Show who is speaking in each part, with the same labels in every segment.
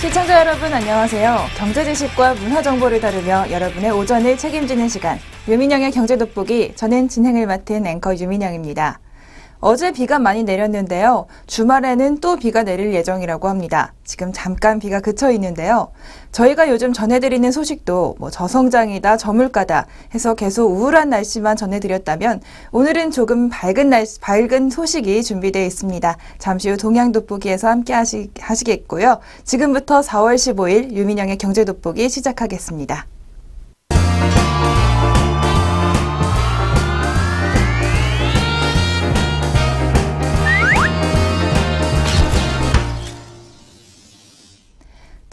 Speaker 1: 시청자 여러분 안녕하세요. 경제 지식과 문화 정보를 다루며 여러분의 오전을 책임지는 시간 유민영의 경제 돋보기, 저는 진행을 맡은 앵커 유민영입니다. 어제 비가 많이 내렸는데요. 주말에는 또 비가 내릴 예정이라고 합니다. 지금 잠깐 비가 그쳐 있는데요. 저희가 요즘 전해드리는 소식도 저성장이다, 저물가다 해서 계속 우울한 날씨만 전해드렸다면 오늘은 조금 밝은 소식이 준비되어 있습니다. 잠시 후 동향 돋보기에서 함께 하시겠고요. 지금부터 4월 15일 유민영의 경제 돋보기 시작하겠습니다.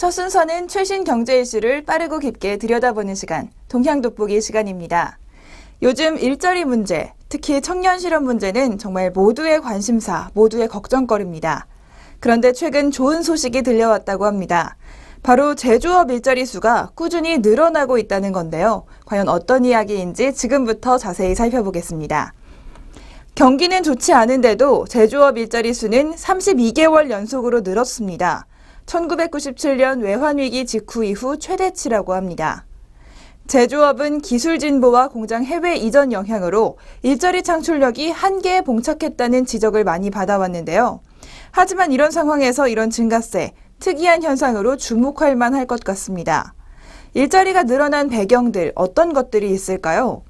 Speaker 1: 첫 순서는 최신 경제 이슈를 빠르고 깊게 들여다보는 시간, 동향 돋보기 시간입니다. 요즘 일자리 문제, 특히 청년 실업 문제는 정말 모두의 관심사, 모두의 걱정거리입니다. 그런데 최근 좋은 소식이 들려왔다고 합니다. 바로 제조업 일자리 수가 꾸준히 늘어나고 있다는 건데요. 과연 어떤 이야기인지 지금부터 자세히 살펴보겠습니다. 경기는 좋지 않은데도 제조업 일자리 수는 32개월 연속으로 늘었습니다. 1997년 외환위기 직후 이후 최대치라고 합니다. 제조업은 기술 진보와 공장 해외 이전 영향으로 일자리 창출력이 한계에 봉착했다는 지적을 많이 받아왔는데요. 하지만 이런 상황에서 이런 증가세, 특이한 현상으로 주목할 만할 것 같습니다. 일자리가 늘어난 배경들, 어떤 것들이 있을까요?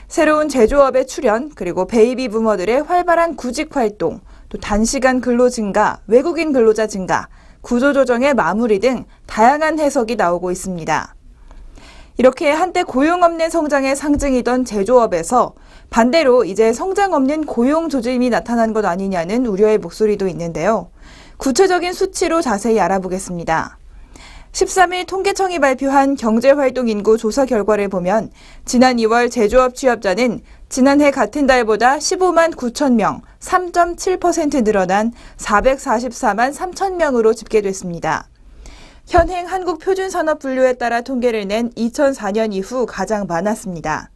Speaker 1: 새로운 제조업의 출현, 그리고 베이비 부머들의 활발한 구직 활동, 또 단시간 근로 증가, 외국인 근로자 증가, 구조조정의 마무리 등 다양한 해석이 나오고 있습니다. 이렇게 한때 고용 없는 성장의 상징이던 제조업에서 반대로 이제 성장 없는 고용 조짐이 나타난 것 아니냐는 우려의 목소리도 있는데요. 구체적인 수치로 자세히 알아보겠습니다. 13일 통계청이 발표한 경제활동 인구 조사 결과를 보면 지난 2월 제조업 취업자는 지난해 같은 달보다 15만 9천 명, 3.7% 늘어난 444만 3천 명으로 집계됐습니다. 현행 한국표준산업분류에 따라 통계를 낸 2004년 이후 가장 많았습니다.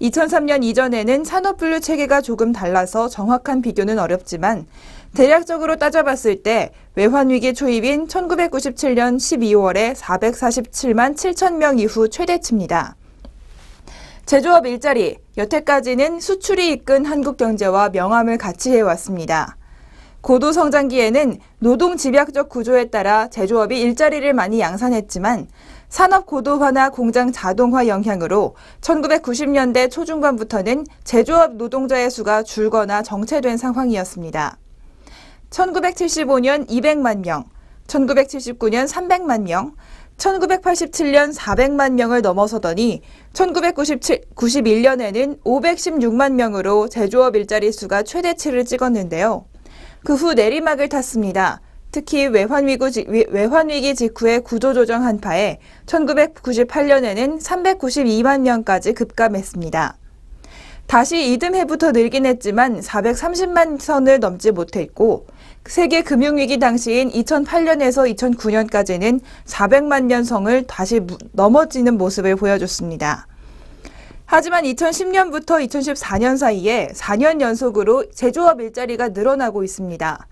Speaker 1: 2003년 이전에는 산업분류 체계가 조금 달라서 정확한 비교는 어렵지만 대략적으로 따져봤을 때 외환위기 초입인 1997년 12월에 447만 7천 명 이후 최대치입니다. 제조업 일자리, 여태까지는 수출이 이끈 한국 경제와 명암을 같이 해왔습니다. 고도 성장기에는 노동 집약적 구조에 따라 제조업이 일자리를 많이 양산했지만 산업 고도화나 공장 자동화 영향으로 1990년대 초중반부터는 제조업 노동자의 수가 줄거나 정체된 상황이었습니다. 1975년 200만 명, 1979년 300만 명, 1987년 400만 명을 넘어서더니 1991년에는 516만 명으로 제조업 일자리 수가 최대치를 찍었는데요. 그 후 내리막을 탔습니다. 특히 외환위기 직후의 구조조정 한파에 1998년에는 392만 명까지 급감했습니다. 다시 이듬해부터 늘긴 했지만 430만 선을 넘지 못했고 세계 금융위기 당시인 2008년에서 2009년까지는 400만 명 선을 다시 넘어지는 모습을 보여줬습니다. 하지만 2010년부터 2014년 사이에 4년 연속으로 제조업 일자리가 늘어나고 있습니다.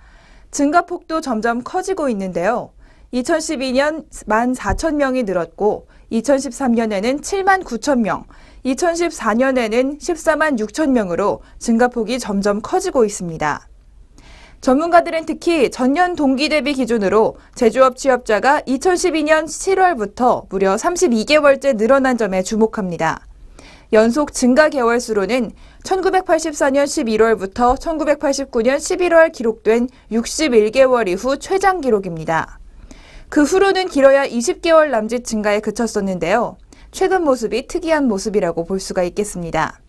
Speaker 1: 증가폭도 점점 커지고 있는데요. 2012년 14,000명이 늘었고 2013년에는 7만 9천 명, 2014년에는 14만 6천 명으로 증가폭이 점점 커지고 있습니다. 전문가들은 특히 전년 동기 대비 기준으로 제조업 취업자가 2012년 7월부터 무려 32개월째 늘어난 점에 주목합니다. 연속 증가 개월수로는 1984년 11월부터 1989년 11월 기록된 61개월 이후 최장 기록입니다. 그 후로는 길어야 20개월 남짓 증가에 그쳤었는데요. 최근 모습이 특이한 모습이라고 볼 수가 있겠습니다.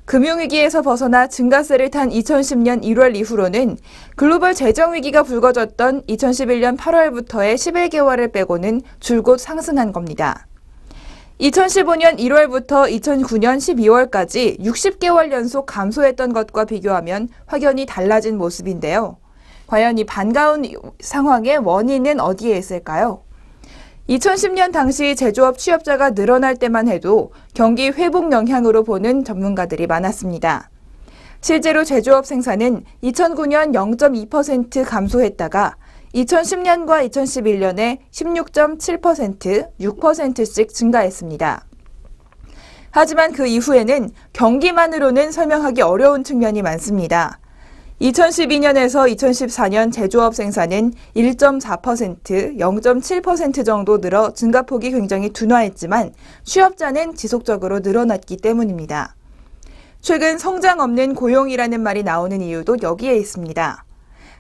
Speaker 1: 금융위기에서 벗어나 증가세를 탄 2010년 1월 이후로는 글로벌 재정위기가 불거졌던 2011년 8월부터의 11개월을 빼고는 줄곧 상승한 겁니다. 2015년 1월부터 2009년 12월까지 60개월 연속 감소했던 것과 비교하면 확연히 달라진 모습인데요. 과연 이 반가운 상황의 원인은 어디에 있을까요? 2010년 당시 제조업 취업자가 늘어날 때만 해도 경기 회복 영향으로 보는 전문가들이 많았습니다. 실제로 제조업 생산은 2009년 0.2% 감소했다가 2010년과 2011년에 16.7%, 6%씩 증가했습니다. 하지만 그 이후에는 경기만으로는 설명하기 어려운 측면이 많습니다. 2012년에서 2014년 제조업 생산은 1.4%, 0.7% 정도 늘어 증가폭이 굉장히 둔화했지만 취업자는 지속적으로 늘어났기 때문입니다. 최근 성장 없는 고용이라는 말이 나오는 이유도 여기에 있습니다.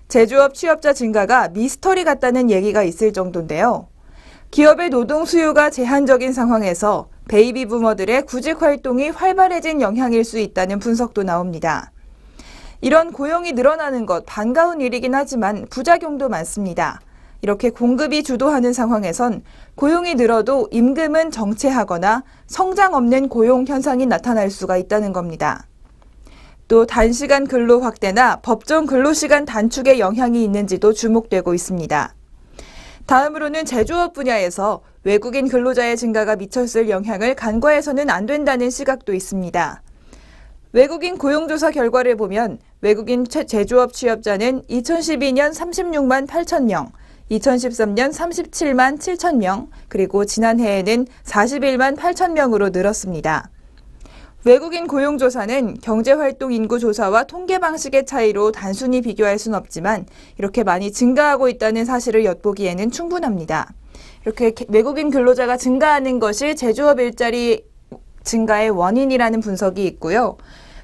Speaker 1: 제조업 취업자 증가가 미스터리 같다는 얘기가 있을 정도인데요. 기업의 노동 수요가 제한적인 상황에서 베이비 부머들의 구직 활동이 활발해진 영향일 수 있다는 분석도 나옵니다. 이런 고용이 늘어나는 것 반가운 일이긴 하지만 부작용도 많습니다. 이렇게 공급이 주도하는 상황에선 고용이 늘어도 임금은 정체하거나 성장 없는 고용 현상이 나타날 수가 있다는 겁니다. 또 단시간 근로 확대나 법정 근로시간 단축에 영향이 있는지도 주목되고 있습니다. 다음으로는 제조업 분야에서 외국인 근로자의 증가가 미쳤을 영향을 간과해서는 안 된다는 시각도 있습니다. 외국인 고용조사 결과를 보면 외국인 제조업 취업자는 2012년 36만 8천 명, 2013년 37만 7천 명, 그리고 지난해에는 41만 8천 명으로 늘었습니다. 외국인 고용조사는 경제활동 인구조사와 통계 방식의 차이로 단순히 비교할 수는 없지만 이렇게 많이 증가하고 있다는 사실을 엿보기에는 충분합니다. 이렇게 외국인 근로자가 증가하는 것이 제조업 일자리 증가의 원인이라는 분석이 있고요.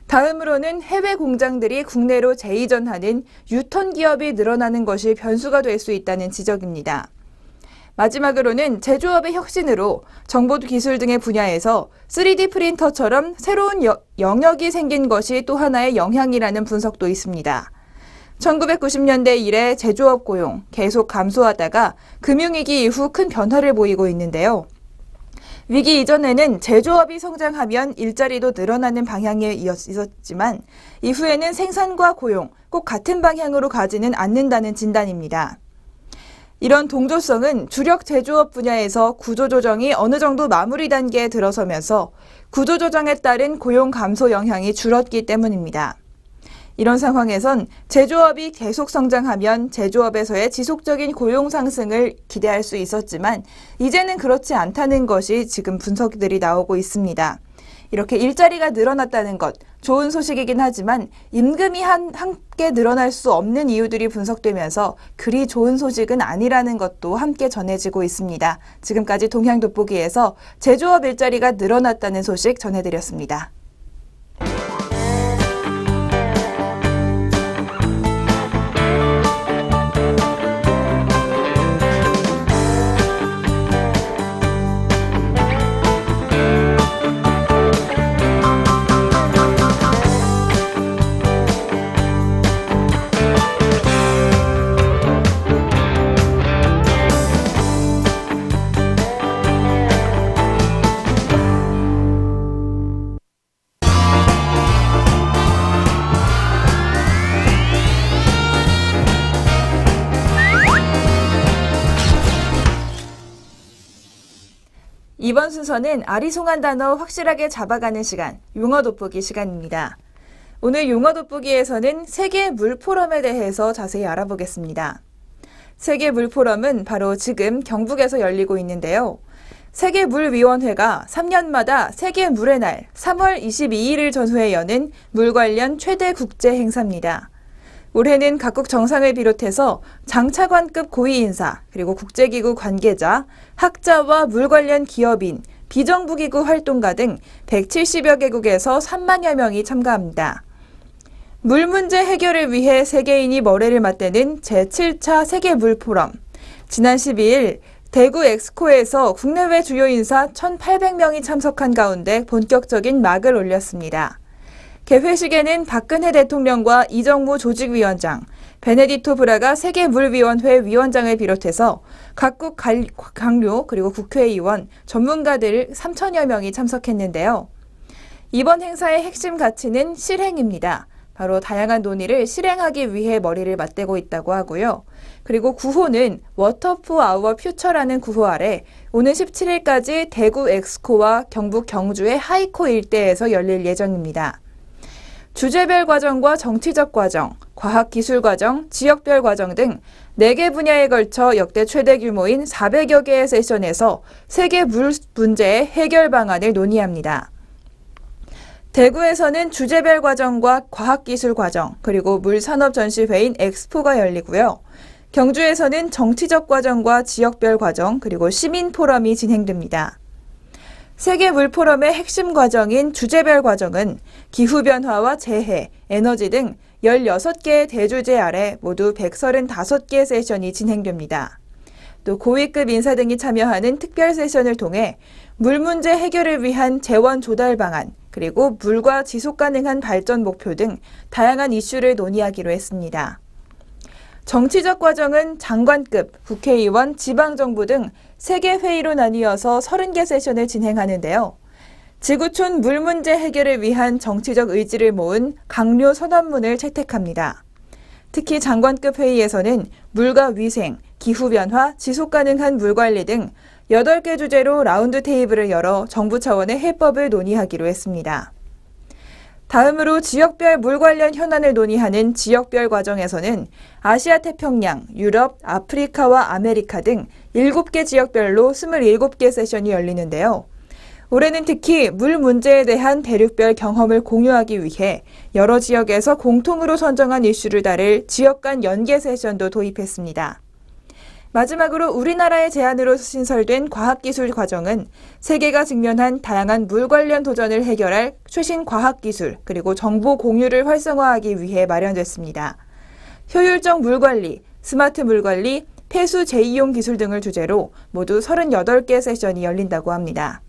Speaker 1: 다음으로는 해외 공장들이 국내로 재이전하는 유턴 기업이 늘어나는 것이 변수가 될 수 있다는 지적입니다. 마지막으로는 제조업의 혁신으로 정보 기술 등의 분야에서 3D 프린터처럼 새로운 영역이 생긴 것이 또 하나의 영향이라는 분석도 있습니다. 1990년대 이래 제조업 고용 계속 감소하다가 금융위기 이후 큰 변화를 보이고 있는데요. 위기 이전에는 제조업이 성장하면 일자리도 늘어나는 방향에 있었지만 이후에는 생산과 고용 꼭 같은 방향으로 가지는 않는다는 진단입니다. 이런 동조성은 주력 제조업 분야에서 구조조정이 어느 정도 마무리 단계에 들어서면서 구조조정에 따른 고용 감소 영향이 줄었기 때문입니다. 이런 상황에선 제조업이 계속 성장하면 제조업에서의 지속적인 고용 상승을 기대할 수 있었지만 이제는 그렇지 않다는 것이 지금 분석들이 나오고 있습니다. 이렇게 일자리가 늘어났다는 것, 좋은 소식이긴 하지만 임금이 함께 늘어날 수 없는 이유들이 분석되면서 그리 좋은 소식은 아니라는 것도 함께 전해지고 있습니다. 지금까지 동향돋보기에서 제조업 일자리가 늘어났다는 소식 전해드렸습니다. 이번 순서는 아리송한 단어 확실하게 잡아가는 시간, 용어 돋보기 시간입니다. 오늘 용어 돋보기에서는 세계 물 포럼에 대해서 자세히 알아보겠습니다. 세계 물 포럼은 바로 지금 경북에서 열리고 있는데요. 세계물위원회가 3년마다 세계 물의 날 3월 22일을 전후해 여는 물 관련 최대 국제 행사입니다. 올해는 각국 정상을 비롯해서 장차관급 고위 인사, 그리고 국제기구 관계자, 학자와 물 관련 기업인, 비정부기구 활동가 등 170여 개국에서 3만여 명이 참가합니다. 물 문제 해결을 위해 세계인이 머리를 맞대는 제7차 세계물포럼. 지난 12일 대구 엑스코에서 국내외 주요 인사 1,800명이 참석한 가운데 본격적인 막을 올렸습니다. 개회식에는 박근혜 대통령과 이정무 조직위원장, 베네디토 브라가 세계물위원회 위원장을 비롯해서 각국 강료 그리고 국회의원, 전문가들 3천여 명이 참석했는데요. 이번 행사의 핵심 가치는 실행입니다. 바로 다양한 논의를 실행하기 위해 머리를 맞대고 있다고 하고요. 그리고 구호는 워터 포 아워 퓨처라는 구호 아래 오는 17일까지 대구 엑스코와 경북 경주의 하이코 일대에서 열릴 예정입니다. 주제별 과정과 정치적 과정, 과학기술 과정, 지역별 과정 등 4개 분야에 걸쳐 역대 최대 규모인 400여 개의 세션에서 세계 물 문제의 해결 방안을 논의합니다. 대구에서는 주제별 과정과 과학기술 과정, 그리고 물산업 전시회인 엑스포가 열리고요. 경주에서는 정치적 과정과 지역별 과정, 그리고 시민 포럼이 진행됩니다. 세계 물 포럼의 핵심 과정인 주제별 과정은 기후변화와 재해, 에너지 등 16개의 대주제 아래 모두 135개 세션이 진행됩니다. 또 고위급 인사 등이 참여하는 특별 세션을 통해 물 문제 해결을 위한 재원 조달 방안, 그리고 물과 지속 가능한 발전 목표 등 다양한 이슈를 논의하기로 했습니다. 정치적 과정은 장관급, 국회의원, 지방정부 등 3개 회의로 나뉘어서 30개 세션을 진행하는데요. 지구촌 물 문제 해결을 위한 정치적 의지를 모은 강료 선언문을 채택합니다. 특히 장관급 회의에서는 물과 위생, 기후변화, 지속가능한 물관리 등 8개 주제로 라운드 테이블을 열어 정부 차원의 해법을 논의하기로 했습니다. 다음으로 지역별 물 관련 현안을 논의하는 지역별 과정에서는 아시아 태평양, 유럽, 아프리카와 아메리카 등 7개 지역별로 27개 세션이 열리는데요. 올해는 특히 물 문제에 대한 대륙별 경험을 공유하기 위해 여러 지역에서 공통으로 선정한 이슈를 다룰 지역 간 연계 세션도 도입했습니다. 마지막으로 우리나라의 제안으로 신설된 과학기술 과정은 세계가 직면한 다양한 물 관련 도전을 해결할 최신 과학기술 그리고 정보 공유를 활성화하기 위해 마련됐습니다. 효율적 물관리, 스마트 물관리, 폐수 재이용 기술 등을 주제로 모두 38개 세션이 열린다고 합니다.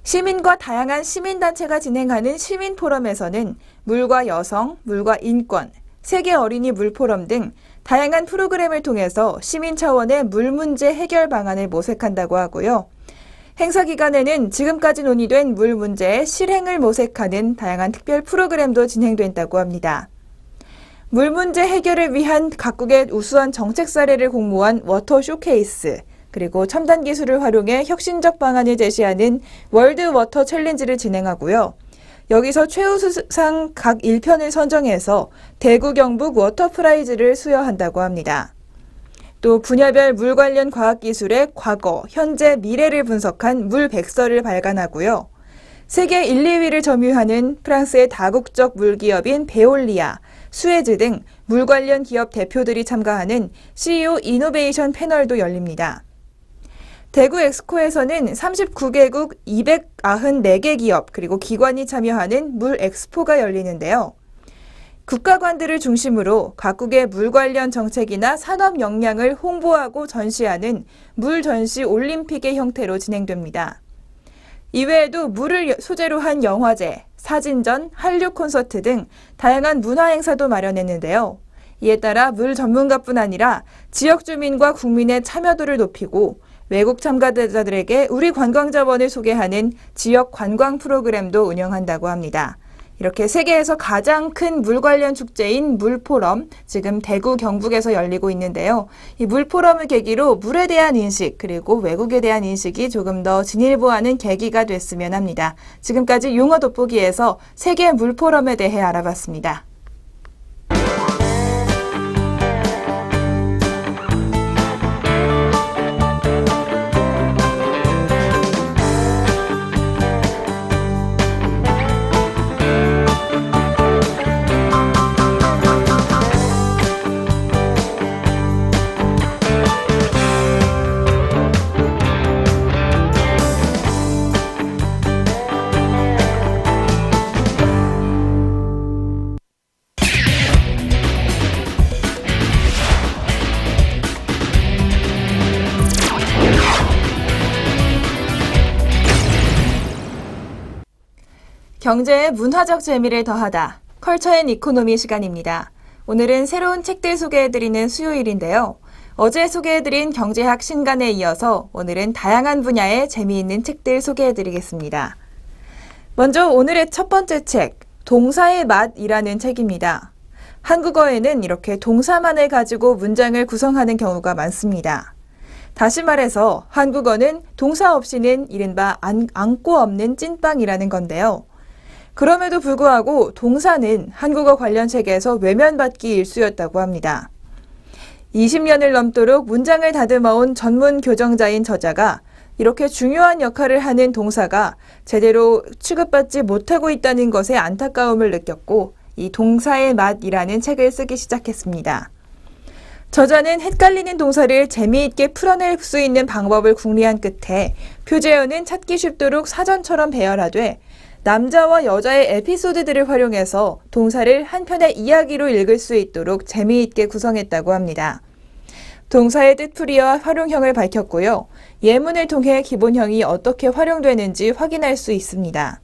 Speaker 1: 시민과 다양한 시민단체가 진행하는 시민포럼에서는 물과 여성, 물과 인권, 세계 어린이 물포럼 등 다양한 프로그램을 통해서 시민 차원의 물 문제 해결 방안을 모색한다고 하고요. 행사 기간에는 지금까지 논의된 물 문제의 실행을 모색하는 다양한 특별 프로그램도 진행된다고 합니다. 물 문제 해결을 위한 각국의 우수한 정책 사례를 공모한 워터 쇼케이스, 그리고 첨단 기술을 활용해 혁신적 방안을 제시하는 월드 워터 챌린지를 진행하고요. 여기서 최우수상 각 1편을 선정해서 대구 경북 워터 프라이즈를 수여한다고 합니다. 또 분야별 물 관련 과학기술의 과거, 현재, 미래를 분석한 물 백서를 발간하고요. 세계 1, 2위를 점유하는 프랑스의 다국적 물기업인 베올리아, 수에즈 등 물 관련 기업 대표들이 참가하는 CEO 이노베이션 패널도 열립니다. 대구 엑스코에서는 39개국 294개 기업 그리고 기관이 참여하는 물 엑스포가 열리는데요. 국가관들을 중심으로 각국의 물 관련 정책이나 산업 역량을 홍보하고 전시하는 물 전시 올림픽의 형태로 진행됩니다. 이외에도 물을 소재로 한 영화제, 사진전, 한류 콘서트 등 다양한 문화 행사도 마련했는데요. 이에 따라 물 전문가뿐 아니라 지역 주민과 국민의 참여도를 높이고 외국 참가자들에게 우리 관광 자원을 소개하는 지역 관광 프로그램도 운영한다고 합니다. 이렇게 세계에서 가장 큰 물 관련 축제인 물포럼, 지금 대구 경북에서 열리고 있는데요. 이 물포럼을 계기로 물에 대한 인식 그리고 외국에 대한 인식이 조금 더 진일보하는 계기가 됐으면 합니다. 지금까지 용어 돋보기에서 세계 물포럼에 대해 알아봤습니다. 경제의 문화적 재미를 더하다. 컬처 앤 이코노미 시간입니다. 오늘은 새로운 책들 소개해드리는 수요일인데요. 어제 소개해드린 경제학 신간에 이어서 오늘은 다양한 분야의 재미있는 책들 소개해드리겠습니다. 먼저 오늘의 첫 번째 책, 동사의 맛이라는 책입니다. 한국어에는 이렇게 동사만을 가지고 문장을 구성하는 경우가 많습니다. 다시 말해서 한국어는 동사 없이는 이른바 안고 없는 찐빵이라는 건데요. 그럼에도 불구하고 동사는 한국어 관련 책에서 외면받기 일쑤였다고 합니다. 20년을 넘도록 문장을 다듬어온 전문 교정자인 저자가 이렇게 중요한 역할을 하는 동사가 제대로 취급받지 못하고 있다는 것에 안타까움을 느꼈고 이 동사의 맛이라는 책을 쓰기 시작했습니다. 저자는 헷갈리는 동사를 재미있게 풀어낼 수 있는 방법을 궁리한 끝에 표제어는 찾기 쉽도록 사전처럼 배열하되 남자와 여자의 에피소드들을 활용해서 동사를 한 편의 이야기로 읽을 수 있도록 재미있게 구성했다고 합니다. 동사의 뜻풀이와 활용형을 밝혔고요. 예문을 통해 기본형이 어떻게 활용되는지 확인할 수 있습니다.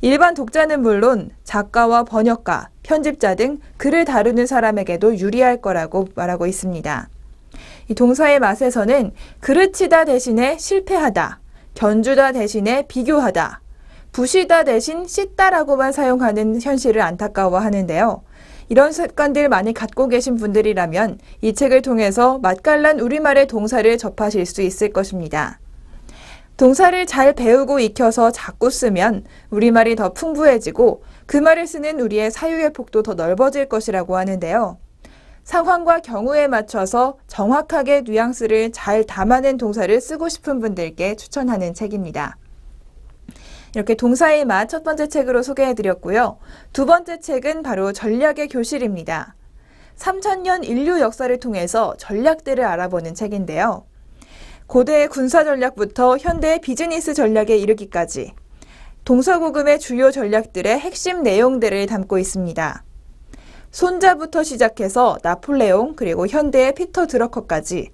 Speaker 1: 일반 독자는 물론 작가와 번역가, 편집자 등 글을 다루는 사람에게도 유리할 거라고 말하고 있습니다. 이 동사의 맛에서는 그르치다 대신에 실패하다, 견주다 대신에 비교하다, 부시다 대신 씻다라고만 사용하는 현실을 안타까워하는데요. 이런 습관들 많이 갖고 계신 분들이라면 이 책을 통해서 맛깔난 우리말의 동사를 접하실 수 있을 것입니다. 동사를 잘 배우고 익혀서 자꾸 쓰면 우리말이 더 풍부해지고 그 말을 쓰는 우리의 사유의 폭도 더 넓어질 것이라고 하는데요. 상황과 경우에 맞춰서 정확하게 뉘앙스를 잘 담아낸 동사를 쓰고 싶은 분들께 추천하는 책입니다. 이렇게 동사의 맛 첫 번째 책으로 소개해드렸고요. 두 번째 책은 바로 전략의 교실입니다. 3000년 인류 역사를 통해서 전략들을 알아보는 책인데요. 고대의 군사 전략부터 현대의 비즈니스 전략에 이르기까지 동서고금의 주요 전략들의 핵심 내용들을 담고 있습니다. 손자부터 시작해서 나폴레옹 그리고 현대의 피터 드러커까지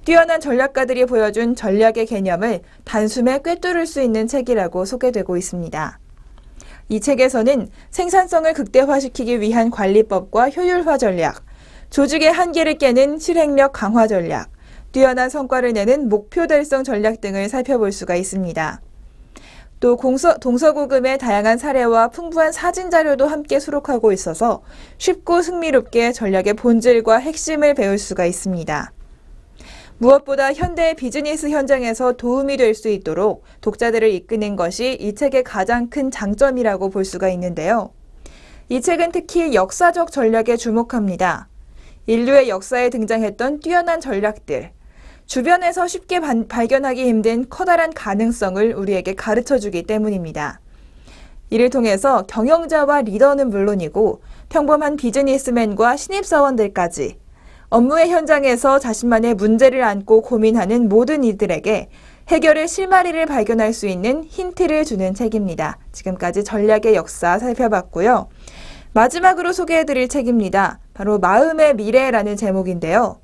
Speaker 1: 뛰어난 전략가들이 보여준 전략의 개념을 단숨에 꿰뚫을 수 있는 책이라고 소개되고 있습니다. 이 책에서는 생산성을 극대화시키기 위한 관리법과 효율화 전략, 조직의 한계를 깨는 실행력 강화 전략, 뛰어난 성과를 내는 목표 달성 전략 등을 살펴볼 수가 있습니다. 또 동서고금의 다양한 사례와 풍부한 사진 자료도 함께 수록하고 있어서 쉽고 흥미롭게 전략의 본질과 핵심을 배울 수가 있습니다. 무엇보다 현대의 비즈니스 현장에서 도움이 될 수 있도록 독자들을 이끄는 것이 이 책의 가장 큰 장점이라고 볼 수가 있는데요. 이 책은 특히 역사적 전략에 주목합니다. 인류의 역사에 등장했던 뛰어난 전략들, 주변에서 쉽게 발견하기 힘든 커다란 가능성을 우리에게 가르쳐주기 때문입니다. 이를 통해서 경영자와 리더는 물론이고 평범한 비즈니스맨과 신입사원들까지 업무의 현장에서 자신만의 문제를 안고 고민하는 모든 이들에게 해결의 실마리를 발견할 수 있는 힌트를 주는 책입니다. 지금까지 전략의 역사 살펴봤고요. 마지막으로 소개해드릴 책입니다. 바로 마음의 미래라는 제목인데요.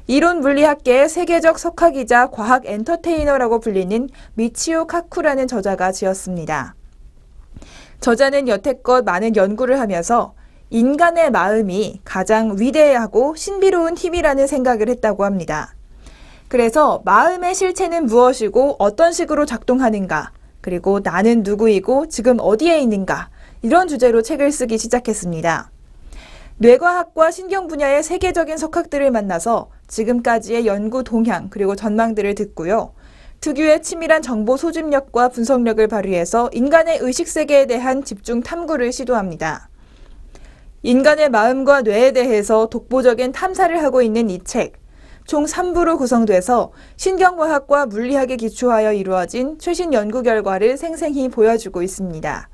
Speaker 1: 이론 물리학계의 세계적 석학이자 과학 엔터테이너라고 불리는 미치오 카쿠라는 저자가 지었습니다. 저자는 여태껏 많은 연구를 하면서 인간의 마음이 가장 위대하고 신비로운 힘이라는 생각을 했다고 합니다. 그래서 마음의 실체는 무엇이고 어떤 식으로 작동하는가, 그리고 나는 누구이고 지금 어디에 있는가, 이런 주제로 책을 쓰기 시작했습니다. 뇌과학과 신경 분야의 세계적인 석학들을 만나서 지금까지의 연구 동향 그리고 전망들을 듣고요. 특유의 치밀한 정보 소집력과 분석력을 발휘해서 인간의 의식세계에 대한 집중 탐구를 시도합니다. 인간의 마음과 뇌에 대해서 독보적인 탐사를 하고 있는 이 책, 총 3부로 구성돼서 신경과학과 물리학에 기초하여 이루어진 최신 연구 결과를 생생히 보여주고 있습니다.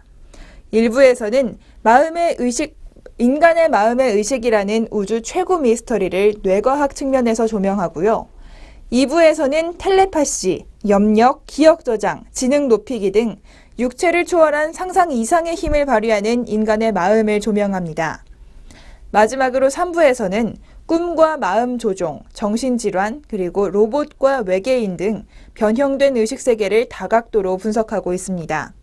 Speaker 1: 1부에서는 인간의 마음의 의식이라는 우주 최고 미스터리를 뇌과학 측면에서 조명하고요. 2부에서는 텔레파시, 염력, 기억 저장, 지능 높이기 등 육체를 초월한 상상 이상의 힘을 발휘하는 인간의 마음을 조명합니다. 마지막으로 3부에서는 꿈과 마음 조종, 정신질환, 그리고 로봇과 외계인 등 변형된 의식세계를 다각도로 분석하고 있습니다.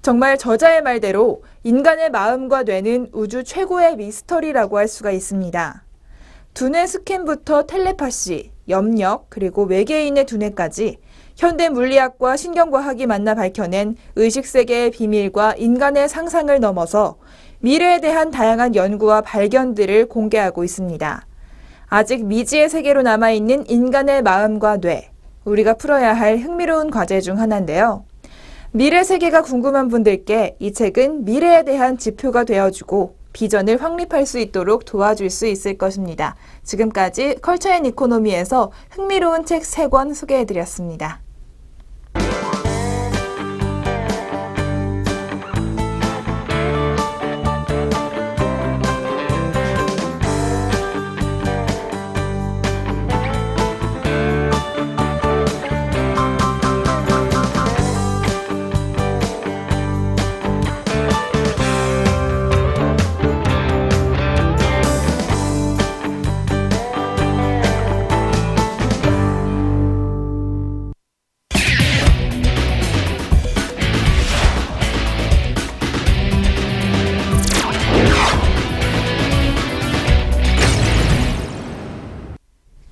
Speaker 1: 정말 저자의 말대로 인간의 마음과 뇌는 우주 최고의 미스터리라고 할 수가 있습니다. 두뇌 스캔부터 텔레파시, 염력, 그리고 외계인의 두뇌까지 현대 물리학과 신경과학이 만나 밝혀낸 의식세계의 비밀과 인간의 상상을 넘어서 미래에 대한 다양한 연구와 발견들을 공개하고 있습니다. 아직 미지의 세계로 남아있는 인간의 마음과 뇌, 우리가 풀어야 할 흥미로운 과제 중 하나인데요. 미래 세계가 궁금한 분들께 이 책은 미래에 대한 지표가 되어주고 비전을 확립할 수 있도록 도와줄 수 있을 것입니다. 지금까지 컬처 앤 이코노미에서 흥미로운 책 3권 소개해드렸습니다.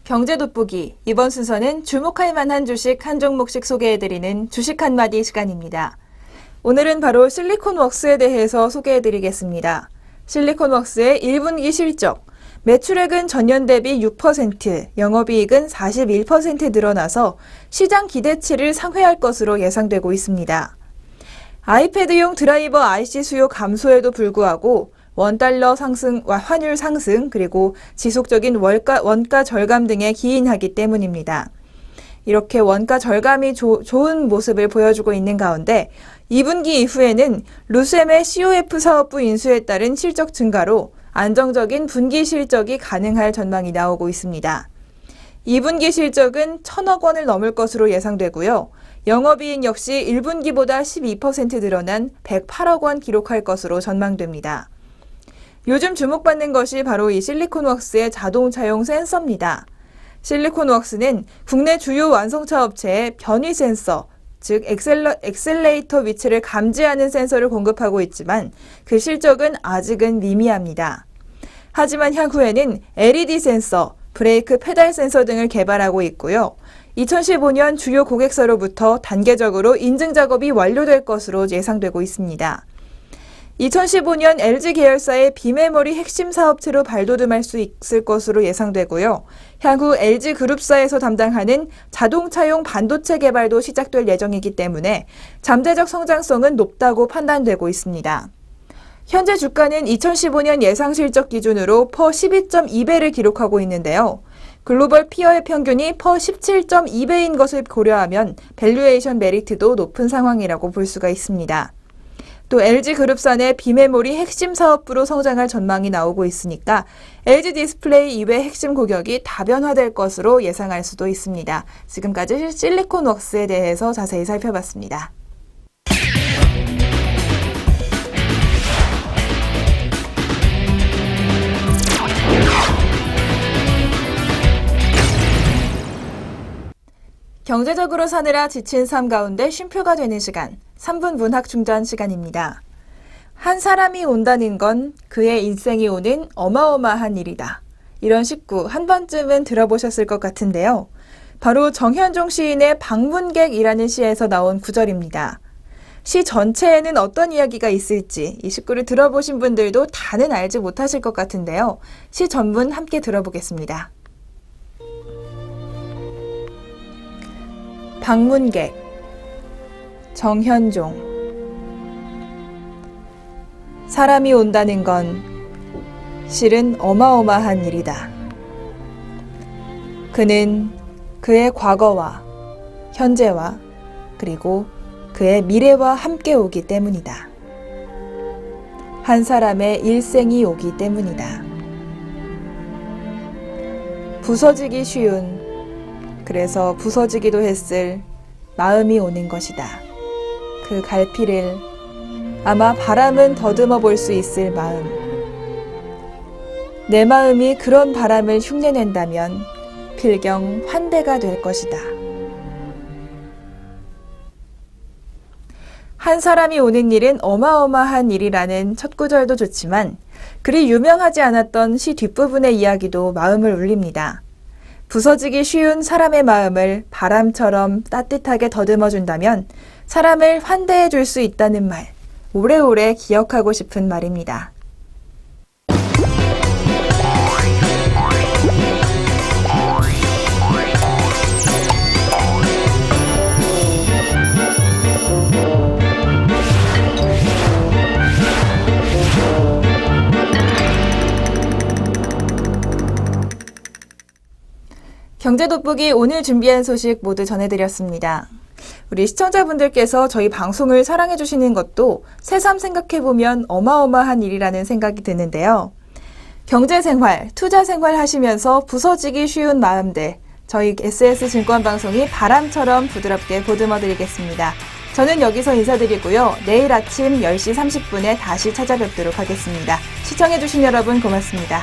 Speaker 1: 경제 돋보기, 이번 순서는 주목할 만한 주식 한 종목씩 소개해드리는 주식 한마디 시간입니다. 오늘은 바로 실리콘웍스에 대해서 소개해드리겠습니다. 실리콘웍스의 1분기 실적, 매출액은 전년 대비 6%, 영업이익은 41% 늘어나서 시장 기대치를 상회할 것으로 예상되고 있습니다. 아이패드용 드라이버 IC 수요 감소에도 불구하고 원달러 상승, 환율 상승, 그리고 지속적인 원가 절감 등에 기인하기 때문입니다. 이렇게 원가 절감이 좋은 모습을 보여주고 있는 가운데 2분기 이후에는 루셈의 COF 사업부 인수에 따른 실적 증가로 안정적인 분기 실적이 가능할 전망이 나오고 있습니다. 2분기 실적은 1,000억 원을 넘을 것으로 예상되고요. 영업이익 역시 1분기보다 12% 늘어난 108억 원 기록할 것으로 전망됩니다. 요즘 주목받는 것이 바로 이 실리콘웍스의 자동차용 센서입니다. 실리콘웍스는 국내 주요 완성차 업체에 변위 센서, 즉 엑셀레이터 위치를 감지하는 센서를 공급하고 있지만 그 실적은 아직은 미미합니다. 하지만 향후에는 LED 센서, 브레이크 페달 센서 등을 개발하고 있고요. 2015년 주요 고객사로부터 단계적으로 인증 작업이 완료될 것으로 예상되고 있습니다. 2015년 LG 계열사의 비메모리 핵심 사업체로 발돋움할 수 있을 것으로 예상되고요. 향후 LG 그룹사에서 담당하는 자동차용 반도체 개발도 시작될 예정이기 때문에 잠재적 성장성은 높다고 판단되고 있습니다. 현재 주가는 2015년 예상 실적 기준으로 퍼 12.2배를 기록하고 있는데요. 글로벌 피어의 평균이 퍼 17.2배인 것을 고려하면 밸류에이션 메리트도 높은 상황이라고 볼 수가 있습니다. 또 LG그룹사 내 비메모리 핵심 사업부로 성장할 전망이 나오고 있으니까 LG 디스플레이 이외 핵심 고객이 다변화될 것으로 예상할 수도 있습니다. 지금까지 실리콘웍스에 대해서 자세히 살펴봤습니다. 경제적으로 사느라 지친 삶 가운데 쉼표가 되는 시간, 3분 문학 충전 시간입니다. 한 사람이 온다는 건 그의 인생이 오는 어마어마한 일이다. 이런 식구 한 번쯤은 들어보셨을 것 같은데요. 바로 정현종 시인의 방문객이라는 시에서 나온 구절입니다. 시 전체에는 어떤 이야기가 있을지 이 식구를 들어보신 분들도 다는 알지 못하실 것 같은데요. 시 전문 함께 들어보겠습니다. 방문객 정현종. 사람이 온다는 건 실은 어마어마한 일이다. 그는 그의 과거와 현재와 그리고 그의 미래와 함께 오기 때문이다. 한 사람의 일생이 오기 때문이다. 부서지기 쉬운, 그래서 부서지기도 했을 마음이 오는 것이다. 그 갈피를 아마 바람은 더듬어 볼 수 있을 마음. 내 마음이 그런 바람을 흉내낸다면 필경 환대가 될 것이다. 한 사람이 오는 일은 어마어마한 일이라는 첫 구절도 좋지만 그리 유명하지 않았던 시 뒷부분의 이야기도 마음을 울립니다. 부서지기 쉬운 사람의 마음을 바람처럼 따뜻하게 더듬어준다면 사람을 환대해 줄 수 있다는 말, 오래오래 기억하고 싶은 말입니다. 경제 돋보기 오늘 준비한 소식 모두 전해드렸습니다. 우리 시청자분들께서 저희 방송을 사랑해주시는 것도 새삼 생각해보면 어마어마한 일이라는 생각이 드는데요. 경제생활, 투자생활 하시면서 부서지기 쉬운 마음들, 저희 SS증권방송이 바람처럼 부드럽게 보듬어드리겠습니다. 저는 여기서 인사드리고요. 내일 아침 10시 30분에 다시 찾아뵙도록 하겠습니다. 시청해주신 여러분 고맙습니다.